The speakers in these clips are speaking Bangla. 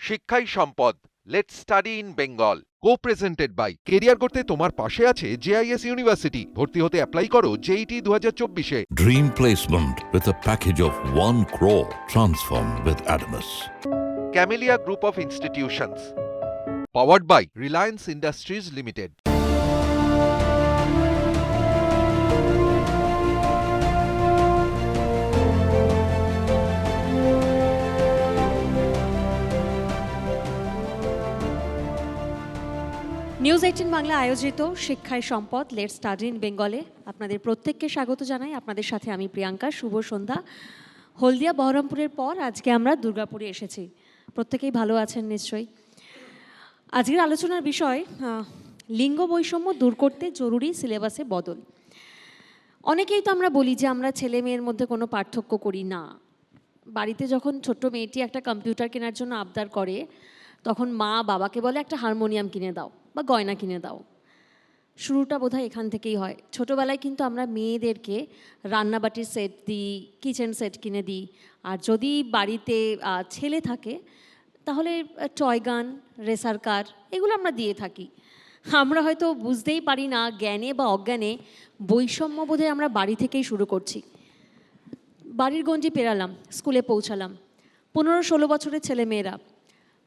শিক্ষাই সম্পদ, let's study in Bengal. Co-presented by career করতে তোমার পাশে আছে জেআইএস ইউনিভার্সিটি। ভর্তি হতে অ্যাপ্লাই করো জেইটি 2024-এ। Dream placement with a package of 1 crore. Transform with Adamas. Camellia group of institutions, powered by Reliance Industries Limited. News 18 Bangla আয়োজিত শিক্ষায় সম্পদ লেটস স্টাডি ইন বেঙ্গলে আপনাদের প্রত্যেককে স্বাগত জানাই। আপনাদের সাথে আমি প্রিয়াঙ্কা। শুভ সন্ধ্যা। হলদিয়া বহরমপুরের পর আজকে আমরা দুর্গাপুরে এসেছি। প্রত্যেকেই ভালো আছেন নিশ্চয়ই। আজকের আলোচনার বিষয় লিঙ্গ বৈষম্য দূর করতে জরুরি সিলেবাসে বদল। অনেকেই তো আমরা বলি যে আমরা ছেলে মেয়ের মধ্যে কোনো পার্থক্য করি না। বাড়িতে যখন ছোট্ট মেয়েটি একটা কম্পিউটার কেনার জন্য আবদার করে, তখন মা বাবাকে বলে একটা হারমোনিয়াম কিনে দাও বা গয়না কিনে দাও। শুরুটা বোধহয় এখান থেকেই হয়। ছোটোবেলায় কিন্তু আমরা মেয়েদেরকে রান্নাবাটির সেট দিই, কিচেন সেট কিনে দিই। আর যদি বাড়িতে ছেলে থাকে তাহলে টয় গান, রেসার কার এগুলো আমরা দিয়ে থাকি। আমরা হয়তো বুঝতেই পারি না, জ্ঞানে বা অজ্ঞানে বৈষম্য বোধহয় আমরা বাড়ি থেকেই শুরু করছি। বাড়ির গঞ্জি পেরালাম, স্কুলে পৌঁছালাম, 15-16 বছরের ছেলে মেয়েরা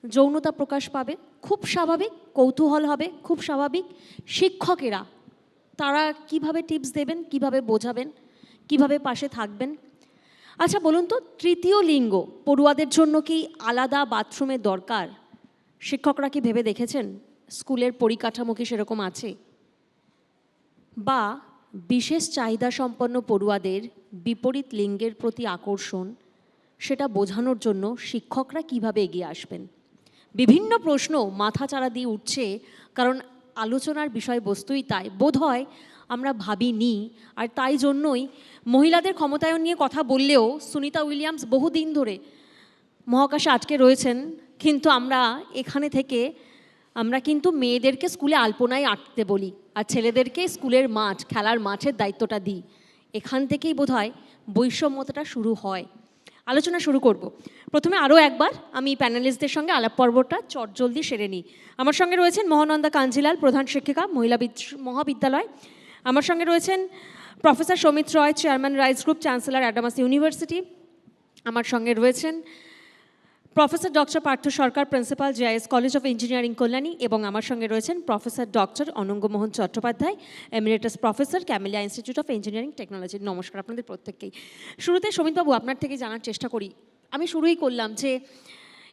যৌনতা প্রকাশ পাবে, খুব স্বাভাবিক। কৌতূহল হবে, খুব স্বাভাবিক। শিক্ষকেরা তারা কিভাবে টিপস দেবেন, কিভাবে বোঝাবেন, কিভাবে পাশে থাকবেন? আচ্ছা বলুন তো, তৃতীয় লিঙ্গ পড়ুয়াদের জন্য কি আলাদা বাথরুমের দরকার? শিক্ষকরা কি ভেবে দেখেছেন? স্কুলের পরিকাঠামো কি সেরকম আছে? বা বিশেষ চাহিদা সম্পন্ন পড়ুয়াদের বিপরীত লিঙ্গের প্রতি আকর্ষণ, সেটা বোঝানোর জন্য শিক্ষকরা কিভাবে এগিয়ে আসবেন? বিভিন্ন প্রশ্ন মাথাচাড়া দিয়ে উঠছে, কারণ আলোচনার বিষয়বস্তুই তাই। বোধহয় আমরা ভাবিনি, আর তাই জন্যই মহিলাদের ক্ষমতায়ন নিয়ে কথা বললেও সুনিতা উইলিয়ামস বহুদিন ধরে মহাকাশে আটকে রয়েছেন, কিন্তু আমরা এখানে থেকে আমরা কিন্তু মেয়েদেরকে স্কুলে আলপনায় আটতে বলি আর ছেলেদেরকে স্কুলের মাঠ, খেলার মাঠের দায়িত্বটা দিই। এখান থেকেই বোধহয় বৈষম্যতাটা শুরু হয়। আলোচনা শুরু করব। প্রথমে আরও একবার আমি প্যানেলিস্টদের সঙ্গে আলাপ পর্বটা চটজলদি সেরে নিই। আমার সঙ্গে রয়েছেন মহানন্দা কাঞ্জিলাল, প্রধান শিক্ষিকা, মহিলা মহাবিদ্যালয়। আমার সঙ্গে রয়েছেন professor Soumit Roy, chairman rice group, chancellor Adamas university. আমার সঙ্গে রয়েছেন professor doctor Partha Sarkar, principal, JIS college of engineering Kalyani. এবং আমার সঙ্গে রয়েছেন professor doctor Anangamohan Chattopadhyay, emeritus professor, Camellia institute of engineering technology. নমস্কার আপনাদের প্রত্যেককেই। শুরুতে সৌমিতবাবু আপনার থেকে জানার চেষ্টা করি। আমি শুরুই করলাম যে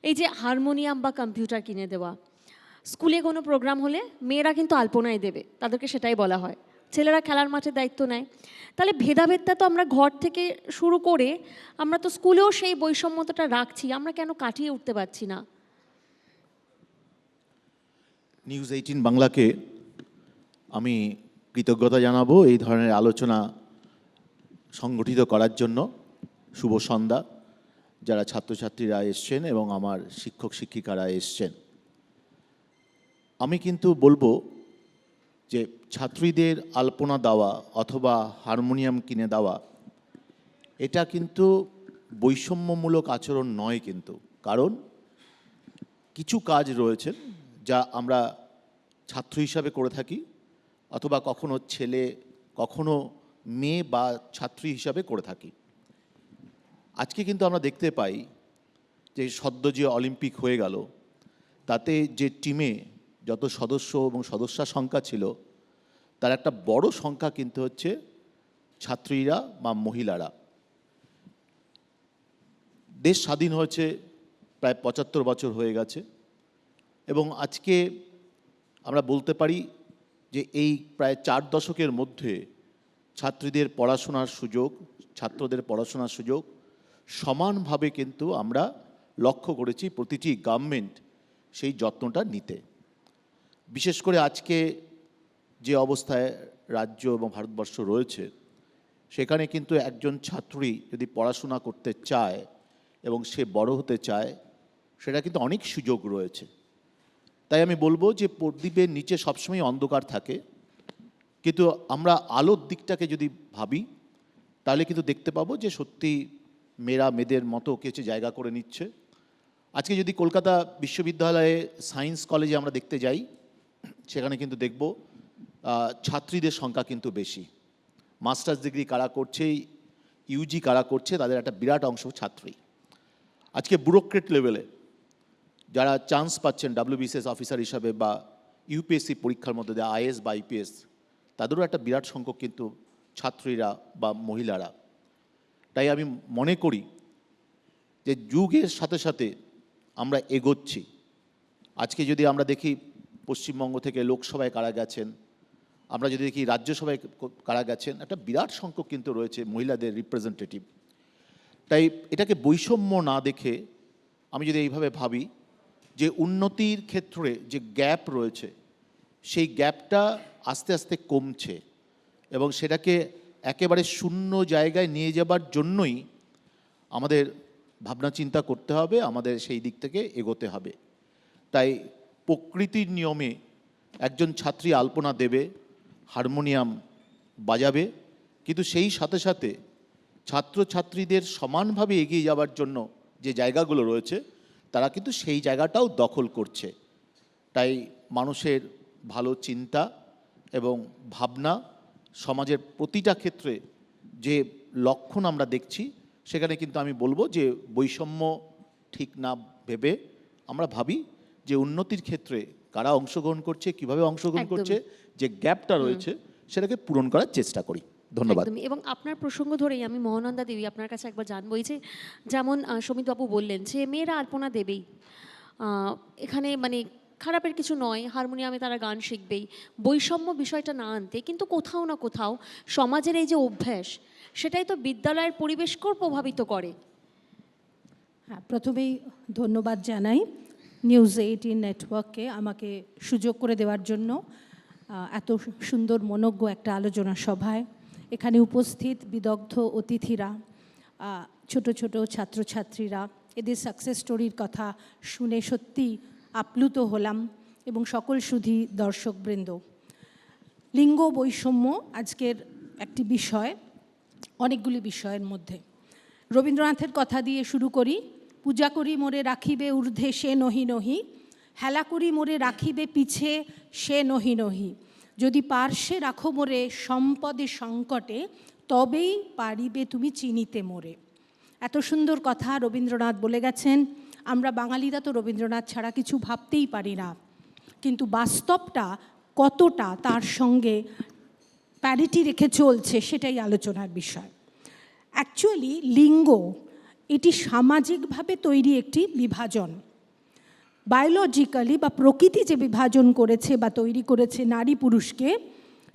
এই যে হারমোনিয়াম বা কম্পিউটার কিনে দেওয়া, স্কুলে কোনো প্রোগ্রাম হলে মেয়েরা কিন্তু আলপনায় দেবে, তাদেরকে সেটাই বলা হয়। ছেলেরা খেলার মাঠে দায়িত্ব নেয়। তাহলে ভেদাভেদটা তো আমরা ঘর থেকে শুরু করে আমরা তো স্কুলেও সেই বৈষম্যতাটা রাখছি, আমরা কেন কাটিয়ে উঠতে পারছি না? নিউজ 18 বাংলাকে আমি কৃতজ্ঞতা জানাবো এই ধরনের আলোচনা সংগঠিত করার জন্য। শুভ সন্ধ্যা যারা ছাত্রছাত্রীরা এসছেন এবং আমার শিক্ষক শিক্ষিকারা এসছেন। আমি কিন্তু বলবো যে ছাত্রীদের আলপনা দেওয়া অথবা হারমোনিয়াম কিনে দেওয়া এটা কিন্তু বৈষম্যমূলক আচরণ নয়। কিন্তু কারণ কিছু কাজ রয়েছে যা আমরা ছাত্র হিসাবে করে থাকি, অথবা কখনো ছেলে, কখনো মেয়ে বা ছাত্রী হিসাবে করে থাকি। আজকে কিন্তু আমরা দেখতে পাই যে সদ্য যে অলিম্পিক হয়ে গেল, তাতে যে টিমে যত সদস্য এবং সদস্যা সংখ্যা ছিল, তার একটা বড় সংখ্যা কিন্তু হচ্ছে ছাত্রীরা বা মহিলারা। দেশ স্বাধীন হয়েছে প্রায় 75 বছর হয়ে গেছে, এবং আজকে আমরা বলতে পারি যে এই প্রায় 4 দশকের মধ্যে ছাত্রীদের পড়াশোনার সুযোগ, ছাত্রদের পড়াশোনার সুযোগ সমানভাবে কিন্তু আমরা লক্ষ্য করেছি প্রতিটি গভর্নমেন্ট সেই যত্নটা নিতে। বিশেষ করে আজকে যে অবস্থায় রাজ্য এবং ভারতবর্ষ রয়েছে, সেখানে কিন্তু একজন ছাত্রী যদি পড়াশোনা করতে চায় এবং সে বড় হতে চায়, সেটা কিন্তু অনেক সুযোগ রয়েছে। তাই আমি বলবো যে প্রদীপের নিচে সবসময় অন্ধকার থাকে, কিন্তু আমরা আলোর দিকটাকে যদি ভাবি তাহলে কিন্তু দেখতে পাবো যে সত্যি মেয়েরা মেয়েদের মতো কিছু জায়গা করে নিচ্ছে। আজকে যদি কলকাতা বিশ্ববিদ্যালয়ে সায়েন্স কলেজে আমরা দেখতে যাই, সেখানে কিন্তু দেখব ছাত্রীদের সংখ্যা কিন্তু বেশি। মাস্টার্স ডিগ্রি কারা করছে, ইউজি কারা করছে, তাদের একটা বিরাট অংশ ছাত্রী। আজকে ব্যুরোক্রেট লেভেলে যারা চান্স পাচ্ছেন WBCS অফিসার হিসাবে বা ইউপিএসসি পরীক্ষার মধ্যে দেওয়া IAS বা IPS, তাদেরও একটা বিরাট সংখ্যক কিন্তু ছাত্রীরা বা মহিলারা। তাই আমি মনে করি যে যুগের সাথে সাথে আমরা এগোচ্ছি। আজকে যদি আমরা দেখি পশ্চিমবঙ্গ থেকে লোকসভায় কারা গেছেন, আমরা যদি দেখি রাজ্যসভায় কারা গেছেন, একটা বিরাট সংখ্যক কিন্তু রয়েছে মহিলাদের রিপ্রেজেন্টেটিভ। তাই এটাকে বৈষম্য না দেখে আমি যদি এইভাবে ভাবি যে উন্নতির ক্ষেত্রে যে গ্যাপ রয়েছে, সেই গ্যাপটা আস্তে আস্তে কমছে এবং সেটাকে একেবারে শূন্য জায়গায় নিয়ে যাবার জন্যই আমাদের ভাবনা চিন্তা করতে হবে, আমাদের সেই দিক থেকে এগোতে হবে। তাই প্রকৃতির নিয়মে একজন ছাত্রী আলপনা দেবে, হারমোনিয়াম বাজাবে, কিন্তু সেই সাথে সাথে ছাত্রছাত্রীদের সমানভাবে এগিয়ে যাওয়ার জন্য যে জায়গাগুলো রয়েছে, তারা কিন্তু সেই জায়গাটাও দখল করছে। তাই মানুষের ভালো চিন্তা এবং ভাবনা, সমাজের প্রতিটা ক্ষেত্রে যে লক্ষণ আমরা দেখছি, সেখানে কিন্তু আমি বলবো যে বৈষম্য ঠিক না ভেবে আমরা ভাবি যে উন্নতির ক্ষেত্রে কারা অংশগ্রহণ করছে, কিভাবে অংশগ্রহণ করছে, যে গ্যাপটা রয়েছে সেটাকে পূরণ করার চেষ্টা করি। ধন্যবাদ। এবং আপনার প্রসঙ্গ ধরেই আমি মহানন্দা দেবী আপনার কাছে একবার জানবো, এই যে যেমন সমিতবাবু বললেন যে মেয়েরা আলপনা দেবেই, এখানে মানে খারাপের কিছু নয়, হারমোনিয়ামে তারা গান শিখবেই, বৈষম্য বিষয়টা না আনতে, কিন্তু কোথাও না কোথাও সমাজের এই যে অভ্যাস, সেটাই তো বিদ্যালয়ের পরিবেশকেও প্রভাবিত করে। হ্যাঁ, প্রথমেই ধন্যবাদ জানাই নিউজ 18 নেটওয়ার্ককে আমাকে সুযোগ করে দেওয়ার জন্য এত সুন্দর মনোজ্ঞ একটা আলোচনা সভায়। এখানে উপস্থিত বিদগ্ধ অতিথিরা, ছোট ছোট ছাত্রছাত্রীরা, এদের সাকসেস স্টোরির কথা শুনে সত্যি আপ্লুত হলাম, এবং সকল সুধী দর্শকবৃন্দ। লিঙ্গ বৈষম্য আজকের একটি বিষয়, অনেকগুলি বিষয়ের মধ্যে। রবীন্দ্রনাথের কথা দিয়ে শুরু করি। পূজা করি মোরে রাখিবে ঊর্ধ্বে সে নহি নহি, হেলা করি মোরে রাখিবে পিছে সে নহি নহি, যদি পার্শ্বে রাখো মোরে সম্পদে সংকটে, তবেই পারিবে তুমি চিনিতে মোরে। এত সুন্দর কথা রবীন্দ্রনাথ বলে গেছেন। আমরা বাঙালিরা তো রবীন্দ্রনাথ ছাড়া কিছু ভাবতেই পারি না, কিন্তু বাস্তবটা কতটা তার সঙ্গে প্যারিটি রেখে চলছে সেটাই আলোচনার বিষয়। অ্যাকচুয়ালি লিঙ্গ এটি সামাজিকভাবে তৈরি একটি বিভাজন। বায়োলজিক্যালি বা প্রকৃতি যে বিভাজন করেছে বা তৈরি করেছে নারী পুরুষকে,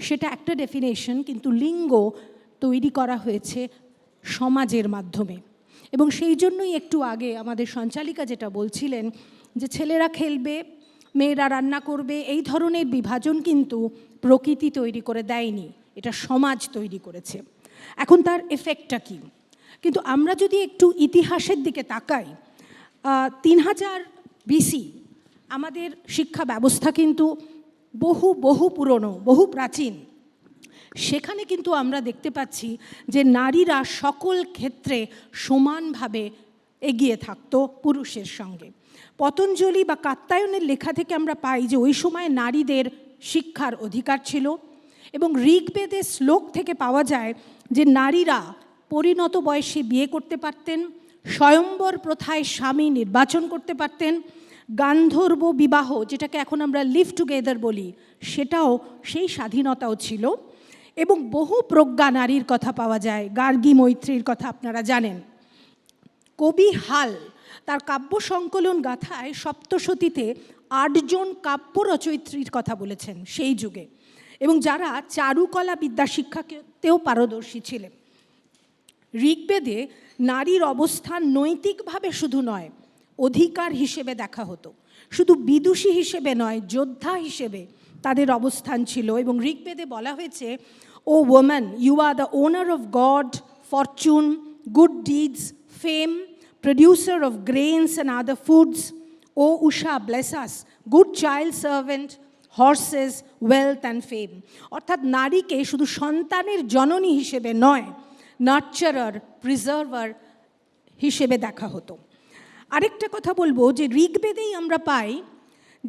সেটা একটা ডেফিনেশন, কিন্তু লিঙ্গ তৈরি করা হয়েছে সমাজের মাধ্যমে। এবং সেই জন্যই একটু আগে আমাদের সঞ্চালিকা যেটা বলছিলেন যে ছেলেরা খেলবে, মেয়েরা রান্না করবে, এই ধরনের বিভাজন কিন্তু প্রকৃতি তৈরি করে দেয়নি, এটা সমাজ তৈরি করেছে। এখন তার এফেক্টটা কী? কিন্তু আমরা যদি একটু ইতিহাসের দিকে তাকাই, 3000 BC আমাদের শিক্ষা ব্যবস্থা কিন্তু বহু পুরনো, বহু প্রাচীন। সেখানে কিন্তু আমরা দেখতে পাচ্ছি যে নারীরা সকল ক্ষেত্রে সমানভাবে এগিয়ে থাকতো পুরুষের সঙ্গে। পতঞ্জলি বা কাত্যায়নের লেখা থেকে আমরা পাই যে ওই সময় নারীদের শিক্ষার অধিকার ছিল, এবং ঋগ্বেদের শ্লোক থেকে পাওয়া যায় যে নারীরা পরিণত বয়সে বিয়ে করতে পারতেন, স্বয়ম্বর প্রথায় স্বামী নির্বাচন করতে পারতেন, গান্ধর্ব বিবাহ যেটাকে এখন আমরা লিভ টুগেদার বলি, সেটাও সেই স্বাধীনতাও ছিল। এবং বহু প্রজ্ঞা নারীর কথা পাওয়া যায়। গার্গী মৈত্রীর কথা আপনারা জানেন। কবি হাল তার কাব্য সংকলন গাথায় সপ্তশতীতে 8 জন কাব্য রচয়িত্রীর কথা বলেছেন সেই যুগে, এবং যারা চারুকলা বিদ্যা শিক্ষাতেও পারদর্শী ছিলেন। ঋগ্বেদে নারীর অবস্থান নৈতিকভাবে শুধু নয়, অধিকার হিসেবে দেখা হতো। শুধু বিদুষী হিসেবে নয়, যোদ্ধা হিসেবে তাদের অবস্থান ছিল। এবং ঋগ্বেদে বলা হয়েছে, O woman, you are the owner of God, fortune, good deeds, fame, producer of grains and other foods. O Usha, bless us, good child servant, horses, wealth and fame. অর্থাৎ নারীকে শুধু সন্তানের জননী হিসেবে নয়, নার্চারার, প্রিজার্ভার হিসেবে দেখা হতো। আরেকটা কথা বলবো যে ঋগ্বেদেই আমরা পাই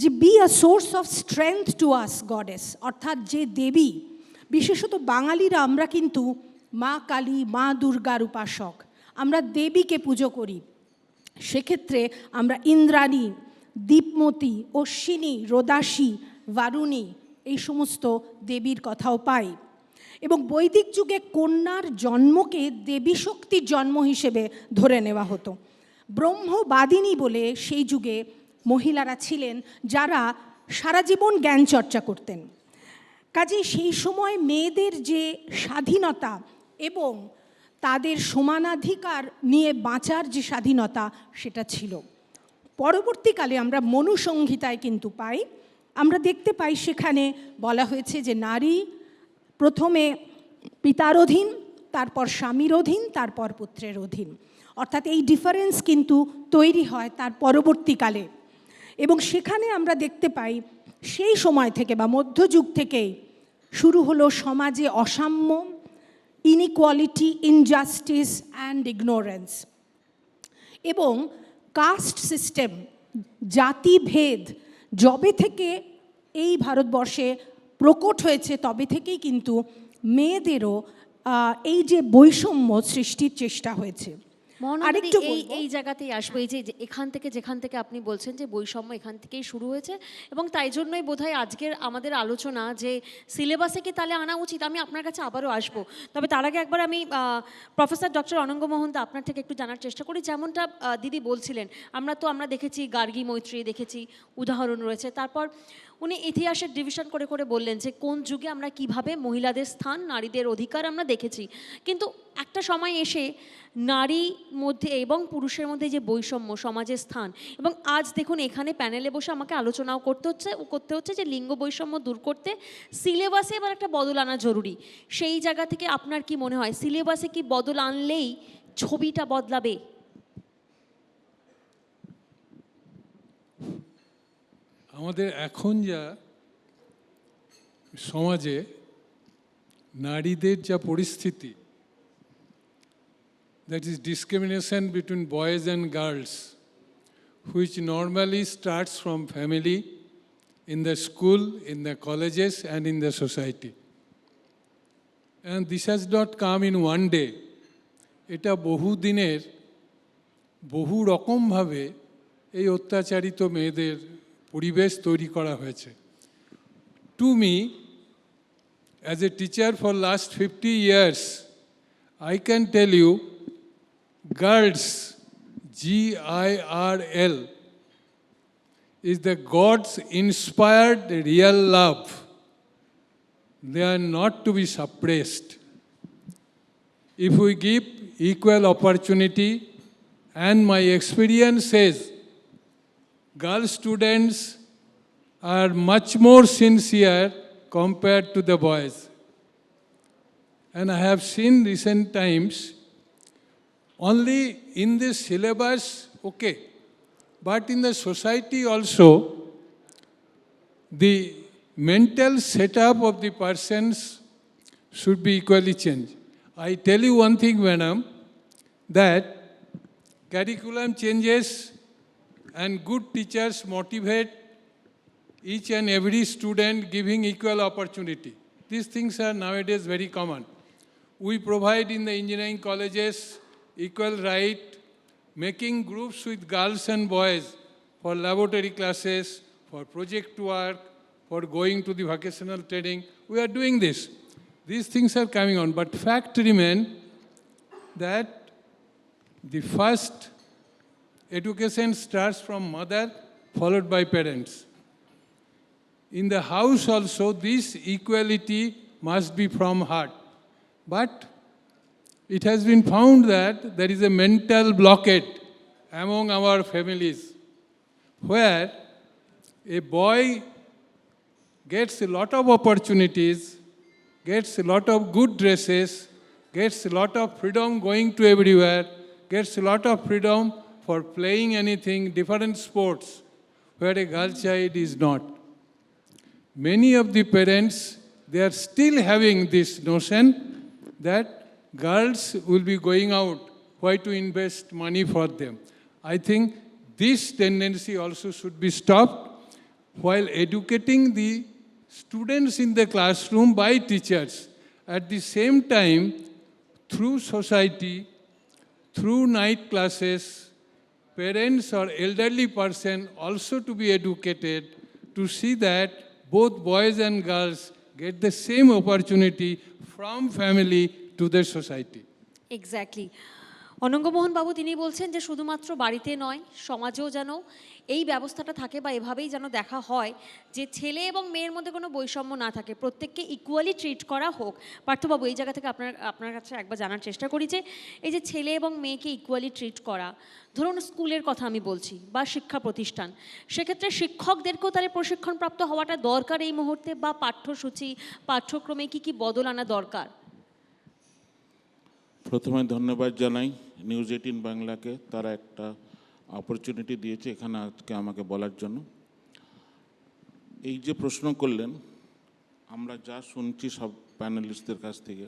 যে be a source of strength to us goddess, অর্থাৎ যে দেবী, বিশেষত বাঙালিরা আমরা কিন্তু মা কালী, মা দুর্গার উপাসক, আমরা দেবীকে পুজো করি। সেক্ষেত্রে আমরা ইন্দ্রাণী, দীপমতী, অশ্বিনী, রোদাসী, বারুণী এই সমস্ত দেবীর কথাও পাই। এবং বৈদিক যুগে কন্যার জন্মকে দেবী শক্তির জন্ম হিসেবে ধরে নেওয়া হতো। ব্রহ্মবাদিনী বলে সেই যুগে মহিলারা ছিলেন যারা সারা জীবন জ্ঞান চর্চা করতেন। কাজেই সেই সময় মেয়েদের যে স্বাধীনতা এবং তাদের সমানাধিকার নিয়ে বাঁচার যে স্বাধীনতা সেটা ছিল। পরবর্তীকালে আমরা মনুসংহিতায় কিন্তু পাই, আমরা দেখতে পাই সেখানে বলা হয়েছে যে নারী প্রথমে পিতার অধীন, তারপর স্বামীর অধীন, তারপর পুত্রের অধীন। অর্থাৎ এই ডিফারেন্স কিন্তু তৈরি হয় তার পরবর্তীকালে। এবং সেখানে আমরা দেখতে পাই সেই সময় থেকে বা মধ্যযুগ থেকেই শুরু হলো সমাজে অসাম্য, ইনইকুয়ালিটি, ইনজাস্টিস অ্যান্ড ইগনোরেন্স। এবং কাস্ট সিস্টেম, জাতিভেদ যবে থেকে এই ভারতবর্ষে প্রকট হয়েছে তবে থেকেই কিন্তু মেয়েদেরও এই যে বৈষম্য সৃষ্টির চেষ্টা হয়েছে। আরেকটু এই জায়গাতেই আসবো, এই যে যেখান থেকে আপনি বলছেন যে বৈষম্য এখান থেকেই শুরু হয়েছে, এবং তাই জন্যই বোধহয় আজকের আমাদের আলোচনা যে সিলেবাসে কি তাহলে আনা উচিত। আমি আপনার কাছে আবারও আসবো, তবে তার আগে একবার আমি প্রফেসর ডক্টর অনঙ্গ মোহনদা আপনার থেকে একটু জানার চেষ্টা করি। যেমনটা দিদি বলছিলেন, আমরা দেখেছি গার্গী মৈত্রী, দেখেছি উদাহরণ রয়েছে, তারপর উনি ইতিহাসের ডিভিশন করে করে বললেন যে কোন যুগে আমরা কিভাবে মহিলাদের স্থান, নারীদের অধিকার আমরা দেখেছি। কিন্তু একটা সময় এসে নারী মধ্যে এবং পুরুষের মধ্যে যে বৈষম্য, সমাজের স্থান, এবং আজ দেখুন এখানে প্যানেলে বসে আমাকে আলোচনাও করতে হচ্ছে যে লিঙ্গ বৈষম্য দূর করতে সিলেবাসে এবার একটা বদল আনা জরুরি। সেই জায়গা থেকে আপনার কি মনে হয় সিলেবাসে কি বদল আনলেই ছবিটা বদলাবে? আমাদের এখন যা সমাজে নারীদের যা পরিস্থিতি, that is discrimination between boys and girls, which normally starts from family, in the school, in the colleges and in the society. And this has not come in one day. এটা বহু দিনের বহু রকমভাবে এই অত্যাচারিত মেয়েদের পরিবেশ তৈরি করা হয়েছে। To me, as a teacher for last 50 years, I can tell you, girls, G-I-R-L, is the God's inspired real love. They are not to be suppressed. If we give equal opportunity, and my experience says, girl students are much more sincere compared to the boys. And I have seen recent times, only in this syllabus, okay, but in the society also, the mental setup of the persons should be equally changed. I tell you one thing, madam, that curriculum changes and good teachers motivate each and every student giving equal opportunity. These things are nowadays very common. We provide in the engineering colleges equal right, making groups with girls and boys for laboratory classes, for project work, for going to the vocational training. We are doing this. These things are coming on, but fact remains that the first education starts from mother, followed by parents. In the house also, this equality must be from heart. But it has been found that there is a mental blockade among our families, where a boy gets a lot of opportunities, gets a lot of good dresses, gets a lot of freedom going to everywhere, gets a lot of freedom for playing anything, different sports, where a girl child is not. Many of the parents, they are still having this notion that girls will be going out, why to invest money for them? I think this tendency also should be stopped while educating the students in the classroom by teachers. At the same time, through society, through night classes, parents or elderly person also to be educated to see that both boys and girls get the same opportunity from family to their society. Exactly. Anangamohan বাবু তিনি বলছেন যে শুধুমাত্র বাড়িতে নয়, সমাজেও যেন এই ব্যবস্থাটা থাকে বা এভাবেই যেন দেখা হয় যে ছেলে এবং মেয়ের মধ্যে কোনো বৈষম্য না থাকে, প্রত্যেককে ইকুয়ালি ট্রিট করা হোক। পার্থবাবু, এই জায়গা থেকে আপনার কাছে একবার জানার চেষ্টা করি যে এই যে ছেলে এবং মেয়েকে ইকুয়ালি ট্রিট করা, ধরুন স্কুলের কথা আমি বলছি বা শিক্ষা প্রতিষ্ঠান, সেক্ষেত্রে শিক্ষকদেরকেও তাহলে প্রশিক্ষণপ্রাপ্ত হওয়াটা দরকার এই মুহূর্তে, বা পাঠ্যসূচি পাঠ্যক্রমে কি কি বদল আনা দরকার? প্রথমে ধন্যবাদ জানাই নিউজ 18 বাংলাকে, তারা একটা অপরচুনিটি দিয়েছে এখানে আজকে আমাকে বলার জন্য। এই যে প্রশ্ন করলেন, আমরা যা শুনছি সব প্যানেলিস্টদের কাছ থেকে,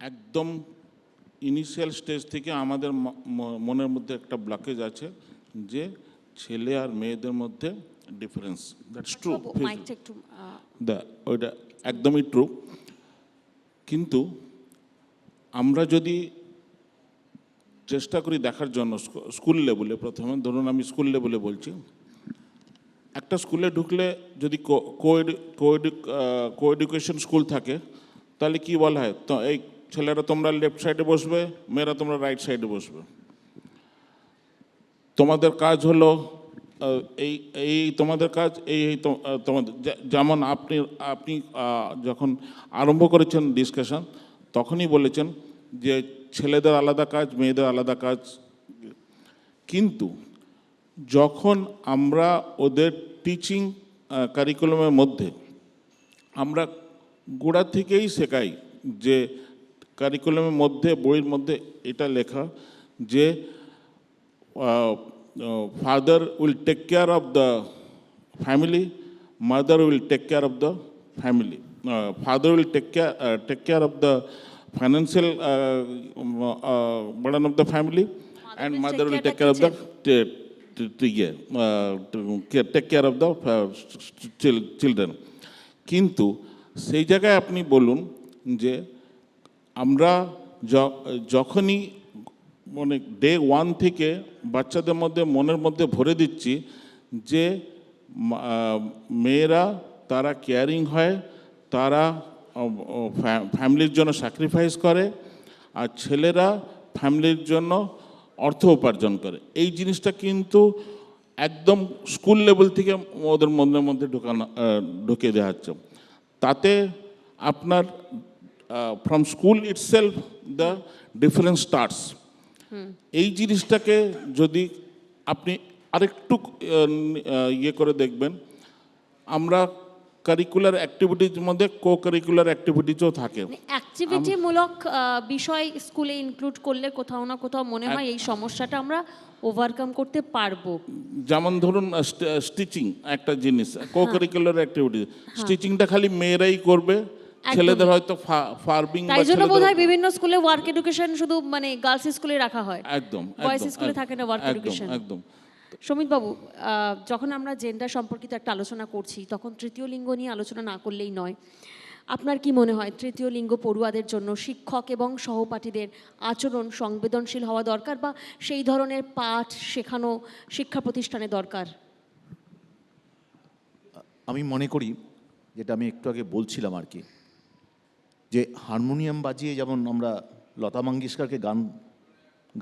একদম ইনিশিয়াল স্টেজ থেকে আমাদের মনের মধ্যে একটা ব্লকেজ আছে যে ছেলে আর মেয়েদের মধ্যে ডিফারেন্স। দ্যাটস ট্রু, ওইটা একদমই ট্রু। কিন্তু আমরা যদি চেষ্টা করি দেখার জন্য স্কুল লেভেলে, প্রথমে ধরুন আমি স্কুল লেভেলে বলছি, একটা স্কুলে ঢুকলে যদি কো এডুকেশন স্কুল থাকে তাহলে কি বলা হয়, তো এই ছেলেরা তোমরা লেফট সাইডে বসবে, মেয়েরা তোমরা রাইট সাইডে বসবে, তোমাদের কাজ হলো এই তোমাদের কাজ এই তোমাদের। যেমন আপনি যখন আরম্ভ করেছেন ডিসকাশন তখনই বলেছেন যে ছেলেদের আলাদা কাজ, মেয়েদের আলাদা কাজ। কিন্তু যখন আমরা ওদের টিচিং কারিকুলামের মধ্যে আমরা গোড়া থেকেই শেখাই যে কারিকুলামের মধ্যে, বইয়ের মধ্যে এটা লেখা যে father will take care of the family, mother will take care of the family. Father will take care of the financial burden of the family, and mother will take care of the take care of the children. কিন্তু সেই জায়গায় আপনি বলুন যে আমরা যখনই মানে ডে 1 থেকে বাচ্চাদের মধ্যে মনের মধ্যে ভরে দিচ্ছি যে মেয়েরা তারা কেয়ারিং হয়, তারা ফ্যামিলির জন্য স্যাক্রিফাইস করে, আর ছেলেরা ফ্যামিলির জন্য অর্থ উপার্জন করে, এই জিনিসটা কিন্তু একদম স্কুল লেভেল থেকে ওদের মনের মধ্যে ঢুকিয়ে দেওয়া হচ্ছে। তাতে আপনার from school itself the difference starts. এই জিনিসটাকে যদি আপনি আরেকটু ইয়ে করে দেখবেন, আমরা কারিকুলার অ্যাক্টিভিটির মধ্যে কো কারিকুলার অ্যাক্টিভিটিসও থাকে। অ্যাক্টিভিটিমূলক বিষয় স্কুলে ইনক্লুড করলে কোথাও না কোথাও মনে হয় এই সমস্যাটা আমরা ওভারকাম করতে পারবো। যেমন ধরুন স্টিচিং একটা জিনিস, কো কারিকুলার অ্যাক্টিভিটি, স্টিচিংটা খালি মেয়েরাই করবে, ছেলেদের হয়তো ফার্মিং, তাই জন্য বোধহয় বিভিন্ন স্কুলে ওয়ার্ক এডুকেশন শুধু মানে গার্লস স্কুলে রাখা হয়, একদম বয়েজ স্কুলে থাকে না ওয়ার্ক এডুকেশন। একদম। সমিত বাবু, যখন আমরা জেন্ডার সম্পর্কিত একটা আলোচনা করছি তখন তৃতীয় লিঙ্গ নিয়ে আলোচনা না করলেই নয়। আপনার কি মনে হয় তৃতীয় লিঙ্গ পড়ুয়াদের জন্য শিক্ষক এবং সহপাঠীদের আচরণ সংবেদনশীল হওয়া দরকার, বা সেই ধরনের পাঠ শেখানো শিক্ষা প্রতিষ্ঠানে দরকার? আমি মনে করি, যেটা আমি একটু আগে বলছিলাম আর কি, যে হারমোনিয়াম বাজিয়ে যেমন আমরা লতা মঙ্গেশকরকে গান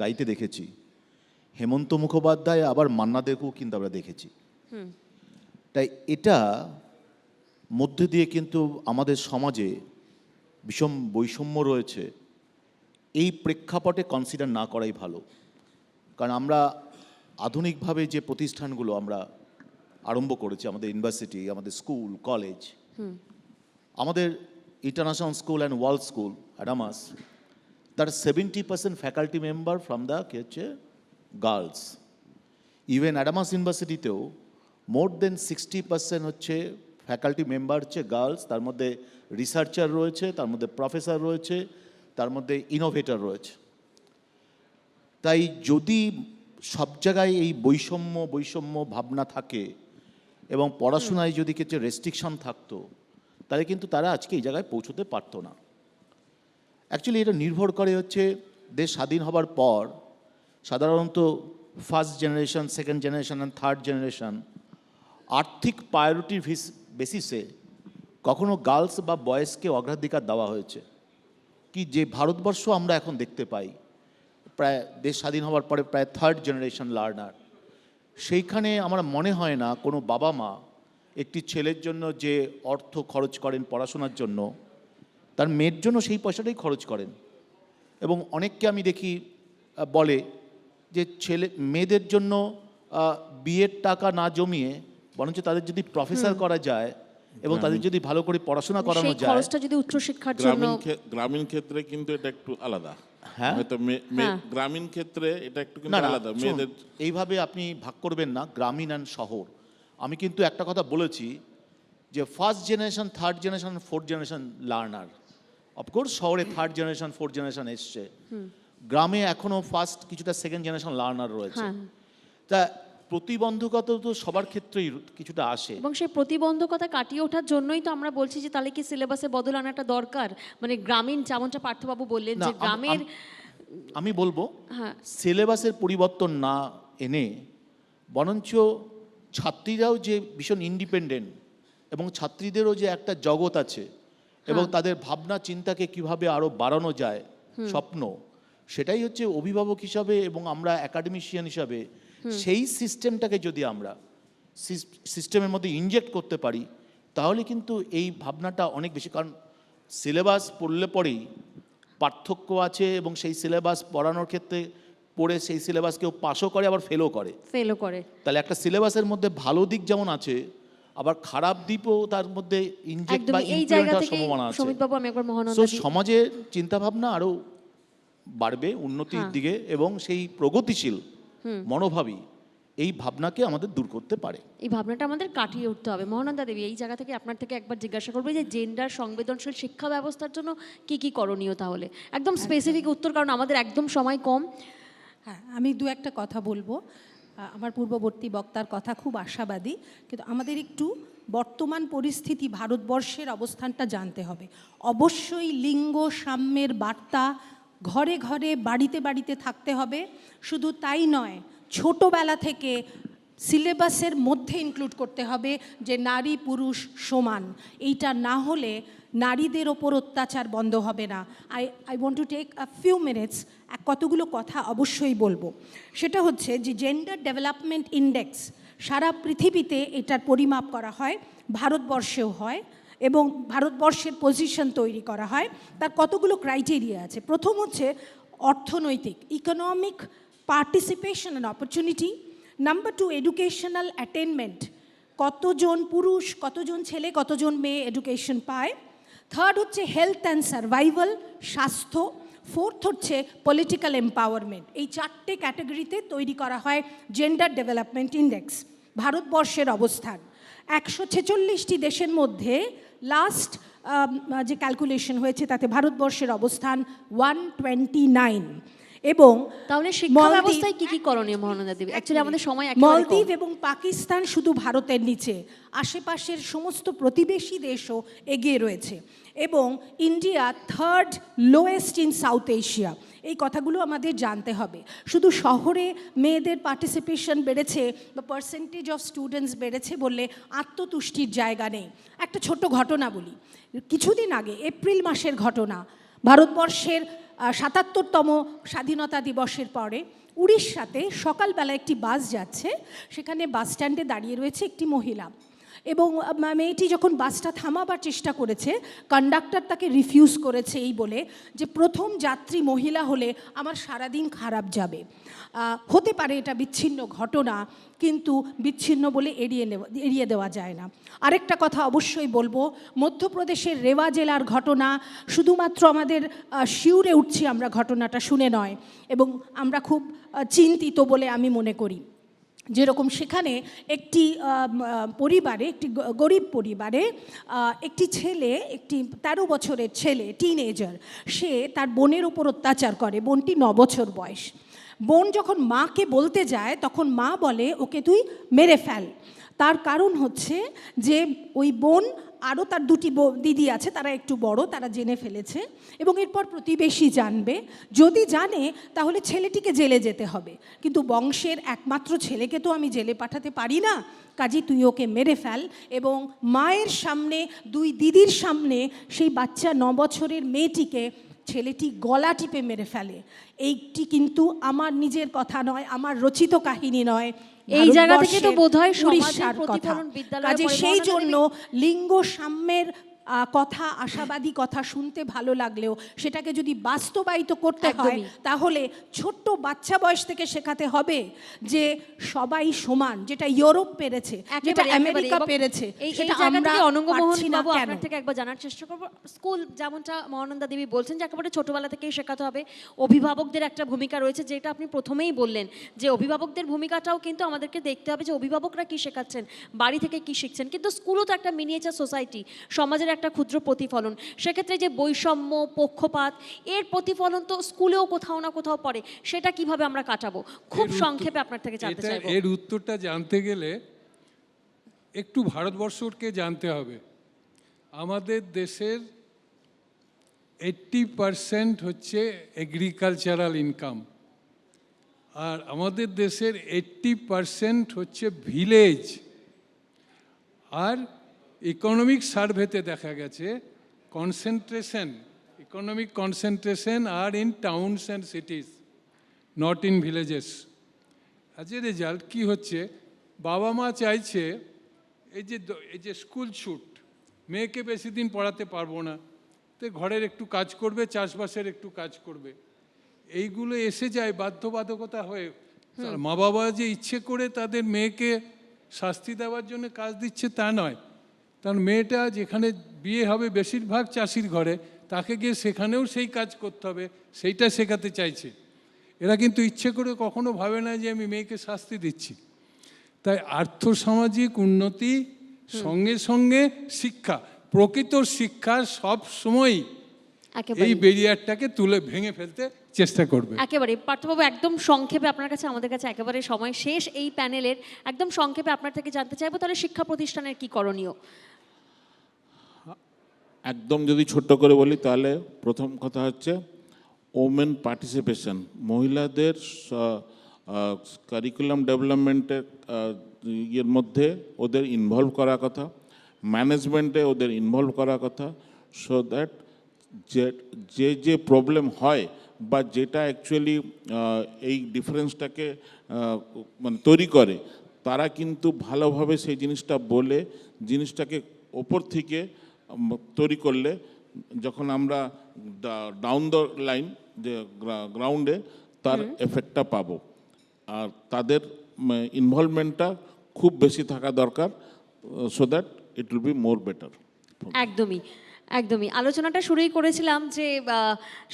গাইতে দেখেছি, হেমন্ত মুখোপাধ্যায় আবার মান্না দেকেও কিন্তু আমরা দেখেছি। তাই এটা মধ্যে দিয়ে কিন্তু আমাদের সমাজে বিষম বৈষম্য রয়েছে, এই প্রেক্ষাপটে কনসিডার না করাই ভালো। কারণ আমরা আধুনিকভাবে যে প্রতিষ্ঠানগুলো আমরা আরম্ভ করেছি, আমাদের ইউনিভার্সিটি, আমাদের স্কুল কলেজ, আমাদের international school and world school Adamas, তার 70% ফ্যাকাল্টি মেম্বার ফ্রম দ্য কি হচ্ছে গার্লস। ইভেন অ্যাডামাস ইউনিভার্সিটিতেও মোর দেন 60% হচ্ছে ফ্যাকাল্টি মেম্বার হচ্ছে গার্লস। তার মধ্যে রিসার্চার রয়েছে, তার মধ্যে প্রফেসর রয়েছে, তার মধ্যে ইনোভেটর রয়েছে। তাই যদি সব জায়গায় এই বৈষম্য ভাবনা থাকে এবং পড়াশোনায় যদি কিছু রেস্ট্রিকশন থাকতো, তাহলে কিন্তু তারা আজকে এই জায়গায় পৌঁছতে পারতো না। অ্যাকচুয়ালি এটা নির্ভর করে হচ্ছে দেশ স্বাধীন হবার পর সাধারণত first generation, second generation and third generation আর্থিক প্রায়োরিটির বেসিসে কখনো গার্লস বা বয়েজকে অগ্রাধিকার দেওয়া হয়েছে। কি যে ভারতবর্ষ আমরা এখন দেখতে পাই প্রায় দেশ স্বাধীন হওয়ার পরে প্রায় থার্ড জেনারেশন লার্নার, সেইখানে আমার মনে হয় না কোনো বাবা মা একটি ছেলের জন্য যে অর্থ খরচ করেন পড়াশোনার জন্য, তার মেয়ের জন্য সেই পয়সাটাই খরচ করেন। এবং অনেককে আমি দেখি বলে যে মেয়েদের জন্য বিয়ের টাকা না জমিয়ে বরঞ্চ তাদের যদি প্রফেসর করা যায় এবং তাদের যদি ভালো করে পড়াশোনা করানো সেই যায়, খরচটা যদি উচ্চশিক্ষার জন্য গ্রামীণ ক্ষেত্রে কিন্তু এটা একটু আলাদা। হ্যাঁ, হয়তো গ্রামীণ ক্ষেত্রে এটা একটু কিন্তু না না, আলাদা। শুনুন, মেয়েদের এইভাবে আপনি ভাগ করবেন না গ্রামীণ অ্যান্ড শহর। আমি কিন্তু একটা কথা বলেছি যে first generation, third generation, fourth generation learner. Of course শহরে থার্ড জেনারেশন, ফোর্থ জেনারেশন এসছে, গ্রামে এখনও ফার্স্ট কিছুটা সেকেন্ড জেনারেশন লার্নার রয়েছে। তা প্রতিবন্ধকতা তো সবার ক্ষেত্রেই কিছুটা আসে, এবং সেই প্রতিবন্ধকতা কাটিয়ে ওঠার জন্যই তো আমরা বলছি যে তাহলে কি সিলেবাসে বদল আনাটা দরকার, মানে গ্রামীণ, যেমনটা পার্থবাবু বললেন না, যে গ্রামের আমি বলবো হ্যাঁ সিলেবাসের পরিবর্তন না এনে বরঞ্চ ছাত্রীরাও যে ভীষণ ইন্ডিপেন্ডেন্ট এবং ছাত্রীদেরও যে একটা জগৎ আছে এবং তাদের ভাবনা চিন্তাকে কিভাবে আরও বাড়ানো যায় স্বপ্ন, সেটাই হচ্ছে অভিভাবক হিসাবে এবং আমরা একাডেমিশিয়ান হিসাবে সেই সিস্টেমটাকে যদি আমরা সিস্টেমের মধ্যে ইনজেক্ট করতে পারি তাহলে কিন্তু এই ভাবনাটা অনেক বেশি। কারণ সিলেবাস পড়লে পরেই পার্থক্য আছে এবং সেই সিলেবাস পড়ানোর ক্ষেত্রে পড়ে সেই সিলেবাস কেউ পাসও করে আবার ফেলও করে। তাহলে একটা সিলেবাসের মধ্যে ভালো দিক যেমন আছে, আবার খারাপ দিকও তার মধ্যে ইনজেক্ট বা এই জায়গা ইমপ্লিমেন্ট হওয়ার থেকে সম্ভাবনা আছে। সমিতবাবু আমি একবার সো মহানন্দা সমাজের চিন্তাভাবনা আরও বাড়বে উন্নতির দিকে এবং সেই প্রগতিশীল মনোভাবী এই ভাবনাকে আমাদের দূর করতে পারে। এই ভাবনাটা আমাদের কাটিয়ে উঠতে হবে। মহানন্দা দেবী, এই জায়গা থেকে আপনার থেকে একবার জিজ্ঞাসা করবো যে জেন্ডার সংবেদনশীল শিক্ষা ব্যবস্থার জন্য কি কি করণীয়, তাহলে একদম স্পেসিফিক উত্তর, কারণ আমাদের একদম সময় কম। হ্যাঁ, আমি দু একটা কথা বলবো। আমার পূর্ববর্তী বক্তার কথা খুব আশাবাদী, কিন্তু আমাদের একটু বর্তমান পরিস্থিতি, ভারতবর্ষের অবস্থানটা জানতে হবে। অবশ্যই লিঙ্গ সাম্যের বার্তা ঘরে ঘরে, বাড়িতে বাড়িতে থাকতে হবে। শুধু তাই নয়, ছোটোবেলা থেকে সিলেবাসের মধ্যে ইনক্লুড করতে হবে যে নারী পুরুষ সমান। এইটা না হলে নারীদের ওপর অত্যাচার বন্ধ হবে না। I want to take a few minutes, কতগুলো কথা অবশ্যই বলবো। সেটা হচ্ছে যে জেন্ডার ডেভেলপমেন্ট ইন্ডেক্স সারা পৃথিবীতে এটার পরিমাপ করা হয়, ভারতবর্ষেও হয় এবং ভারতবর্ষের পজিশন তৈরি করা হয়। তার কতগুলো ক্রাইটেরিয়া আছে। প্রথম হচ্ছে অর্থনৈতিক, economic participation and opportunity. Number 2, educational attainment, কতজন পুরুষ, কতজন ছেলে, কতজন মেয়ে এডুকেশন পায়। থার্ড হচ্ছে হেলথ অ্যান্ড সার্ভাইভাল, স্বাস্থ্য। ফোর্থ হচ্ছে পলিটিক্যাল এম্পাওয়ারমেন্ট। এই 4টে ক্যাটাগরিতে তৈরি করা হয় জেন্ডার ডেভেলপমেন্ট ইন্ডেক্স। ভারতবর্ষের অবস্থান 146টি দেশের মধ্যে লাস্ট যে ক্যালকুলেশন হয়েছে তাতে ভারতবর্ষের অবস্থান 129। এবং তাহলে শিক্ষা ব্যবস্থায় কি কি করণীয় মহানন্দা দেবী? অ্যাকচুয়ালি আমাদের সময় একেবারে কম। মালদ্বীপ এবং পাকিস্তান শুধু ভারতের নিচে, আশেপাশের সমস্ত প্রতিবেশী দেশও এগিয়ে রয়েছে। এবং India third lowest in south Asia. এই কথাগুলো আমাদের জানতে হবে। শুধু শহরে মেয়েদের পার্টিসিপেশন বেড়েছে বা পার্সেন্টেজ অফ স্টুডেন্টস বেড়েছে বললে আত্মতুষ্টির জায়গা নেই। একটা ছোট্ট ঘটনা বলি। কিছুদিন আগে এপ্রিল মাসের ঘটনা, ভারতবর্ষের ৭৭তম স্বাধীনতা দিবসের পরে উড়িষ্যাতে সকালবেলা একটি বাস যাচ্ছে, সেখানে বাস স্ট্যান্ডে দাঁড়িয়ে রয়েছে একটি মহিলা এবং মেয়েটি যখন বাসটা থামাবার চেষ্টা করেছে, কন্ডাক্টর তাকে রিফিউজ করেছে এই বলে যে প্রথম যাত্রী মহিলা হলে আমার সারাদিন খারাপ যাবে। হতে পারে এটা বিচ্ছিন্ন ঘটনা, কিন্তু বিচ্ছিন্ন বলে এড়িয়ে দেওয়া যায় না। আরেকটা কথা অবশ্যই বলবো, মধ্যপ্রদেশের রেওয়া জেলার ঘটনা। শুধুমাত্র আমাদের শিউরে উঠছি আমরা ঘটনাটা শুনে নয়, এবং আমরা খুব চিন্তিত বলে আমি মনে করি। যেরকম সেখানে একটি পরিবারে, একটি গরিব পরিবারে একটি ছেলে, একটি 13 বছরের ছেলে, টিনেজার, সে তার বোনের উপর অত্যাচার করে। বোনটি 9 বছর বয়স। বোন যখন মাকে বলতে যায় তখন মা বলে ওকে তুই মেরে ফেল। তার কারণ হচ্ছে যে ওই বোন আরও তার দুটি দিদি আছে, তারা একটু বড়, তারা জেনে ফেলেছে এবং এরপর প্রতিবেশী জানবে, যদি জানে তাহলে ছেলেটিকে জেলে যেতে হবে, কিন্তু বংশের একমাত্র ছেলেকে তো আমি জেলে পাঠাতে পারি না, কাজী তুই ওকে মেরে ফেল। এবং মায়ের সামনে, দুই দিদির সামনে সেই বাচ্চা 9 বছরের মেয়েটিকে ছেলেটি গলা টিপে মেরে ফেলে। এইটি কিন্তু আমার নিজের কথা নয়, আমার রচিত কাহিনী নয়, এই জায়গা থেকে তো বোধহয় সমাজের উড়িষ্যার কথা। প্রতিফলন বিদ্যালয়ে কাজে পরিবহন সেই দেবী। জন্য লিঙ্গ সাম্যের কথা, আশাবাদী কথা শুনতে ভালো লাগলেও সেটাকে যদি বাস্তবায়িত করতে হয় একদমই। তাহলে ছোট্ট বাচ্চা বয়স থেকে শেখাতে হবে যে সবাই সমান, যেটা ইউরোপ পেরেছে, যেটা একেবারে, আমেরিকা এবং পেরেছে, এই সেটা জায়গা আমরা থেকে অনঙ্গমোহন পারছি না বাবু কেন? আপনার থেকে একবার জানার চেষ্টা করব, স্কুল যেমনটা মহানন্দা দেবী বলছেন যে একেবারে ছোটবেলা থেকেই শেখাতে হবে, অভিভাবকদের একটা ভূমিকা রয়েছে, যেটা আপনি প্রথমেই বললেন যে অভিভাবকদের ভূমিকাটাও কিন্তু আমাদেরকে দেখতে হবে যে অভিভাবকরা কি শেখাচ্ছেন, বাড়ি থেকে কি শিখছেন। কিন্তু স্কুলও তো একটা মিনিয়েচার সোসাইটি, সমাজের একটা ক্ষুদ্র প্রতিফলন। সেক্ষেত্রে যে বৈষম্য, পক্ষপাত, এর প্রতিফলন তো স্কুলেও কোথাও না কোথাও পড়ে, সেটা কিভাবে আমরা কাটাবো খুব সংক্ষেপে আপনার থেকে জানতে চাইবো। এর উত্তরটা জানতে গেলে একটু ভারতবর্ষকে জানতে হবে। আমাদের দেশের 80% হচ্ছে এগ্রিকালচারাল ইনকাম, আর আমাদের দেশের 80% হচ্ছে ভিলেজ। আর ইকোনমিক সার্ভেতে দেখা গেছে economic concentration are in towns and cities, not in villages. As a result কী হচ্ছে, বাবা মা চাইছে এই যে স্কুল ছুট, মেয়েকে বেশি দিন পড়াতে পারবো না, তো ঘরের একটু কাজ করবে, চাষবাসের একটু কাজ করবে, এইগুলো এসে যায় বাধ্যবাধকতা হয়ে। মা বাবা যে ইচ্ছে করে তাদের মেয়েকে শাস্তি দেওয়ার জন্য কাজ দিচ্ছে তা নয়, কারণ মেয়েটা যেখানে বিয়ে হবে বেশিরভাগ চাষির ঘরে, তাকে গিয়ে সেখানেও সেই কাজ করতে হবে, সেইটা শেখাতে চাইছে। এরা কিন্তু ইচ্ছে করে কখনো ভাবে না যে আমি মেয়েকে শাস্তি দিচ্ছি। তাই আর্থসামাজিক উন্নতি সঙ্গে সঙ্গে শিক্ষা, প্রকৃত শিক্ষা সব সময়ই একেবারে এই ব্যারিয়ারটাকে ভেঙে ফেলতে চেষ্টা করবে। একেবারে পার্থবাবু, একদম সংক্ষেপে আপনার কাছে, আমাদের কাছে একেবারে সময় শেষ এই প্যানেলের, একদম সংক্ষেপে আপনার থেকে জানতে চাইবো তাহলে শিক্ষা প্রতিষ্ঠানের কি করণীয়? একদম যদি ছোট্ট করে বলি তাহলে প্রথম কথা হচ্ছে ওমেন পার্টিসিপেশন, মহিলাদের কারিকুলাম ডেভেলপমেন্টের ইয়ের মধ্যে ওদের ইনভলভ করার কথা, ম্যানেজমেন্টে ওদের ইনভলভ করার কথা, সো দ্যাট যে প্রবলেম হয় বা যেটা অ্যাকচুয়ালি এই ডিফারেন্সটাকে মানে তৈরি করে, তারা কিন্তু ভালোভাবে সেই জিনিসটা বলে জিনিসটাকে ওপর থেকে তৈরি করলে, যখন আমরা ডাউন দ্য লাইন যে গ্রাউন্ডে তার এফেক্টটা পাবো। আর তাদের ইনভলভমেন্টটা খুব বেশি থাকা দরকার, so that it will be more better. একদমই একদমই আলোচনাটা শুরুই করেছিলাম যে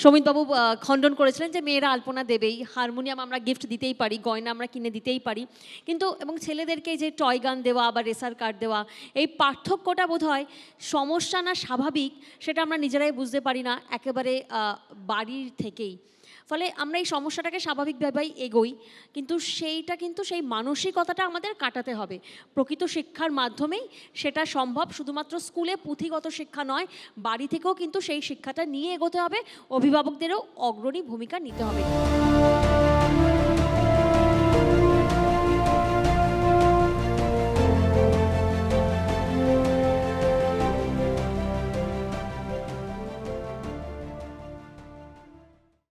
সমিতবাবু খণ্ডন করেছিলেন যে মেয়েরা আলপনা দেবেই, হারমোনিয়াম আমরা গিফট দিতেই পারি, গয়না আমরা কিনে দিতেই পারি, কিন্তু এবং ছেলেদেরকে যে টয় গান দেওয়া বা রেসার কার্ড দেওয়া, এই পার্থক্যটা বোধহয় সমস্যা না স্বাভাবিক সেটা আমরা নিজেরাই বুঝতে পারি না একেবারে বাড়ির থেকেই। ফলে আমরা এই সমস্যাটাকে স্বাভাবিকভাবেই এগোই, কিন্তু সেই মানসিকতাটা আমাদের কাটাতে হবে। প্রকৃত শিক্ষার মাধ্যমেই সেটা সম্ভব, শুধুমাত্র স্কুলে পুঁথিগত শিক্ষা নয়, বাড়ি থেকেও কিন্তু সেই শিক্ষাটা নিয়ে এগোতে হবে, অভিভাবকদেরও অগ্রণী ভূমিকা নিতে হবে।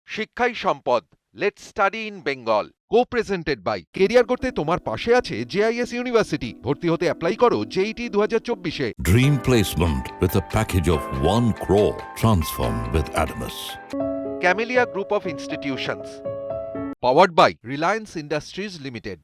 শিক্ষাই সম্পদ, let's study in Bengal, co-presented by career করতে তোমার পাশে আছে জেআইএস ইউনিভার্সিটি। ভর্তি হতে অ্যাপ্লাই করো জেইটি 2024-এ। Dream placement with a package of 1 crore. Transform with Adamas. Camellia group of institutions, powered by Reliance Industries limited.